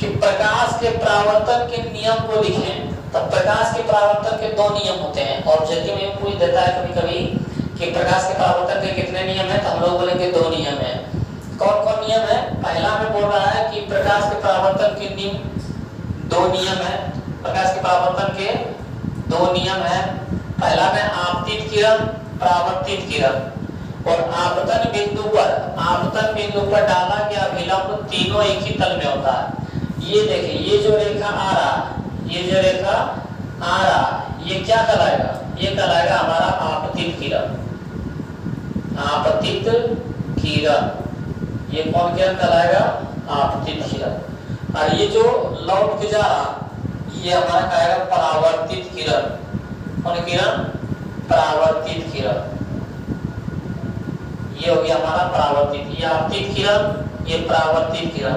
कि प्रकाश के परावर्तन के नियम को लिखें, तब प्रकाश के परावर्तन के दो नियम होते हैं। ऑब्जेक्टिव में पूछ देता है कभी कभी कि प्रकाश के परावर्तन के कितने नियम है, तो हम लोग बोलेंगे दो नियम है। कौन कौन नियम है? पहला में बोल रहा है कि प्रकाश के परावर्तन के नियम दो नियम है। प्रकाश के परावर्तन के दो नियम है। पहला में आपतित किरण, परावर्तित किरण, और आपतन बिंदु पर डाला गया विलंब तीनों एक ही तल में होता है। ये देखिए, ये जो रेखा आ रहा है, ये जो रेखा आ रहा, ये क्या कहलाएगा? ये कहलाएगा हमारा आपतित किरण। आपतित किरण, ये कौन किरण कहलाएगा? आपतित किरण। और ये जो लौट के जा रहा, ये हमारा कहेगा परावर्तित किरण। कौन किरण? परावर्तित किरण। ये हो गया हमारा परावर्तित, ये आपतित किरण, ये परावर्तित किरण।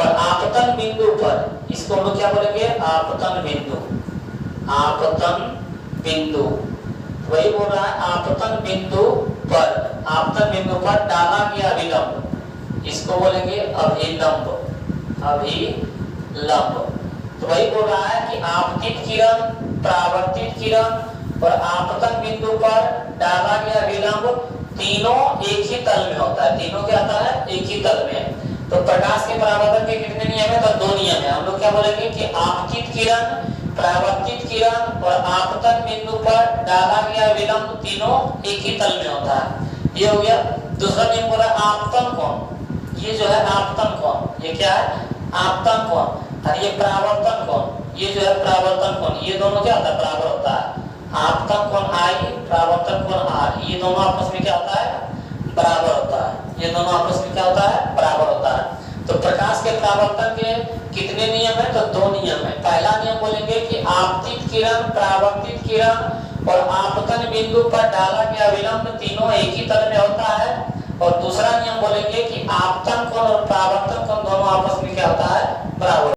और आपतन बिंदु पर इसको हम लोग क्या बोलेंगे? आपतन बिंदु। आपतन बिंदु, वही बोल रहा है आपतन बिंदु पर, आपतन बिंदु पर डाला गया विलंब, इसको बोलेंगे अभिलंब। अभिलंब, तो वही बोल रहा है कि आपतित किरण, परावर्तित किरण और आपतन बिंदु पर डाला गया विलंब तीनों एक ही तल में होता है। तीनों क्या आता है? एक ही तल में। तो प्रकाश के परावर्तन के कितने नियम है? तो दो नियम है। हम लोग क्या बोलेंगे कि आपतित किरण, परावर्तित किरण और आपतन बिंदु पर डाला गया विलंब तीनों एक ही तल में होता है। ये हो गया। दूसरा नियम बोला आपतन कोण। ये जो है आपतन कोण, ये क्या है? आपतन कोण। और ये परावर्तन कोण, ये जो है परावर्तन कोण। ये दोनों क्या होता है? बराबर होता है। आपतन कोण I, परावर्तन कोण R, ये दोनों आपस में क्या होता है? बराबर होता है। ये दोनों आपस में क्या होता है? बराबर होता है। तो प्रकाश के परावर्तन के कितने नियम है? तो दो नियम है। पहला नियम बोलेंगे कि आपतित किरण, परावर्तित किरण और आपतन बिंदु पर डाला गया विलंब तीनों एक ही तल में होता है। और दूसरा नियम बोलेंगे कि आपतन कोण और परावर्तन कोण दोनों आपस में क्या होता है? बराबर।